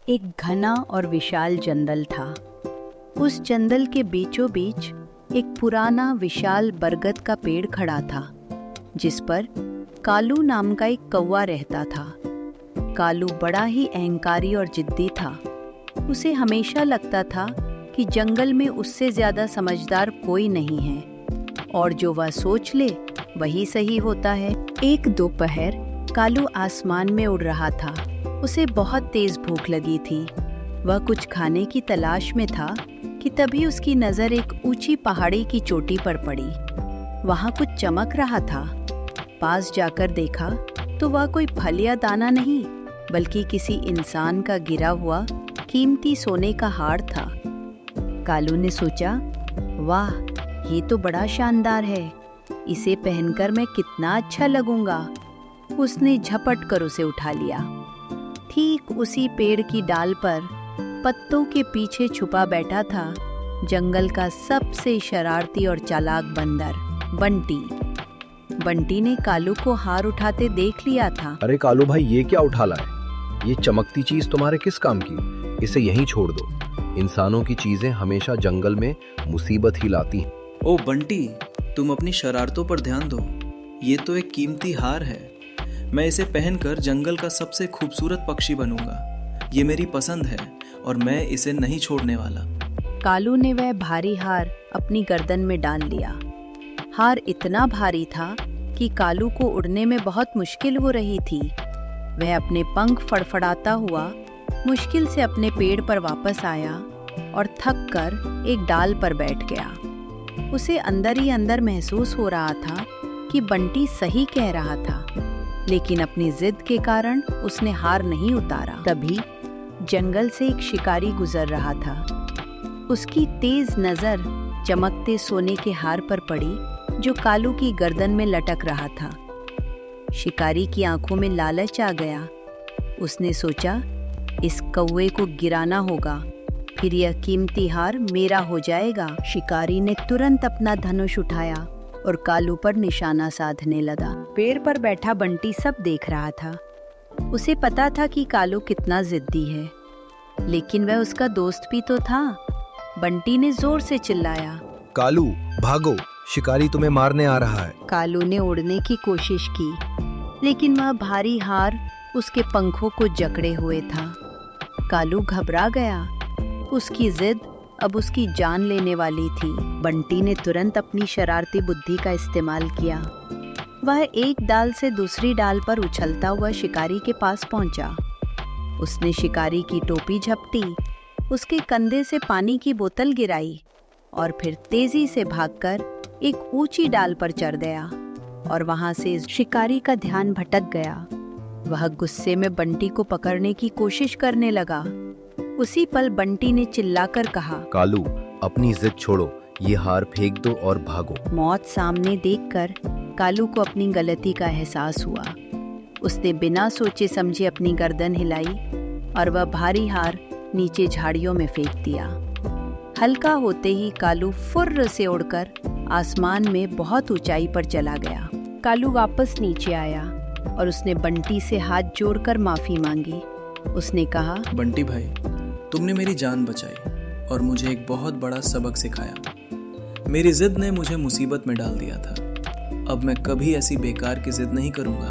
एक घना और विशाल जंगल था। उस जंगल के बीचों बीच एक पुराना विशाल बरगद का पेड़ खड़ा था, जिस पर कालू नाम का एक कौवा रहता था। कालू बड़ा ही अहंकारी और जिद्दी था। उसे हमेशा लगता था कि जंगल में उससे ज्यादा समझदार कोई नहीं है और जो वह सोच ले वही सही होता है। एक दोपहर कालू आसमान में उड़ रहा था। उसे बहुत तेज भूख लगी थी। वह कुछ खाने की तलाश में था कि तभी उसकी नज़र एक ऊंची पहाड़ी की चोटी पर पड़ी। वहां कुछ चमक रहा था। पास जाकर देखा तो वह कोई फल या दाना नहीं, बल्कि किसी इंसान का गिरा हुआ कीमती सोने का हार था। कालू ने सोचा, वाह, ये तो बड़ा शानदार है। इसे पहनकर मैं कितना अच्छा लगूंगा। उसने झपट कर उसे उठा लिया। ठीक उसी पेड़ की डाल पर पत्तों के पीछे छुपा बैठा था जंगल का सबसे शरारती और चालाक बंदर बंटी। बंटी ने कालू को हार उठाते देख लिया था। अरे कालू भाई, ये क्या उठा लाए? ये चमकती चीज तुम्हारे किस काम की? इसे यहीं छोड़ दो। इंसानों की चीजें हमेशा जंगल में मुसीबत ही लाती हैं। ओ बंटी, तुम अपनी शरारतों पर ध्यान दो। ये तो एक कीमती हार है। मैं इसे पहनकर जंगल का सबसे खूबसूरत पक्षी बनूंगा। ये मेरी पसंद है और मैं इसे नहीं छोड़ने वाला। कालू ने वह भारी हार अपनी गर्दन में डाल लिया। हार इतना भारी था कि कालू को उड़ने में बहुत मुश्किल हो रही थी। वह अपने पंख फड़फड़ाता हुआ मुश्किल से अपने पेड़ पर वापस आया और थक कर एक डाल पर बैठ गया। उसे अंदर ही अंदर महसूस हो रहा था कि बंटी सही कह रहा था, लेकिन अपनी जिद के कारण उसने हार नहीं उतारा। तभी जंगल से एक शिकारी गुजर रहा था। उसकी तेज नजर चमकते सोने के हार पर पड़ी जो कालू की गर्दन में लटक रहा था। शिकारी की आंखों में लालच आ गया। उसने सोचा, इस कौवे को गिराना होगा, फिर यह कीमती हार मेरा हो जाएगा। शिकारी ने तुरंत अपना धनुष उठाया और कालू पर निशाना साधने लगा। पेड़ पर बैठा बंटी सब देख रहा था। उसे पता था कि कालू कितना जिद्दी है, लेकिन वह उसका दोस्त भी तो था। बंटी ने जोर से चिल्लाया, कालू भागो, शिकारी तुम्हें मारने आ रहा है। कालू ने उड़ने की कोशिश की, लेकिन वह भारी हार उसके पंखों को जकड़े हुए था। कालू घबरा गया। उसकी जिद अब उसकी जान लेने वाली थी। बंटी ने तुरंत अपनी शरारती बुद्धि का इस्तेमाल किया। वह एक डाल से दूसरी डाल पर उछलता हुआ शिकारी के पास पहुंचा। उसने शिकारी की टोपी झपटी, उसके कंधे से पानी की बोतल गिराई और फिर तेजी से भागकर एक ऊंची डाल पर चढ़ गया और वहां से शिकारी का ध्यान भटक गया। वह गुस्से में बंटी को पकड़ने की कोशिश करने लगा। उसी पल बंटी ने चिल्लाकर कहा, कालू, अपनी जिद छोड़ो, ये हार फेंक दो और भागो। मौत सामने देखकर कालू को अपनी गलती का एहसास हुआ। उसने बिना सोचे समझे अपनी गर्दन हिलाई और वह भारी हार नीचे झाड़ियों में फेंक दिया। हल्का होते ही कालू फुर्र से उड़कर आसमान में बहुत ऊंचाई पर चला गया। कालू वापस नीचे आया और उसने बंटी से हाथ जोड़कर माफी मांगी। उसने कहा, बंटी भाई, तुमने मेरी जान बचाई और मुझे एक बहुत बड़ा सबक सिखाया। मेरी जिद ने मुझे मुसीबत में डाल दिया था। अब मैं कभी ऐसी बेकार की जिद नहीं करूंगा।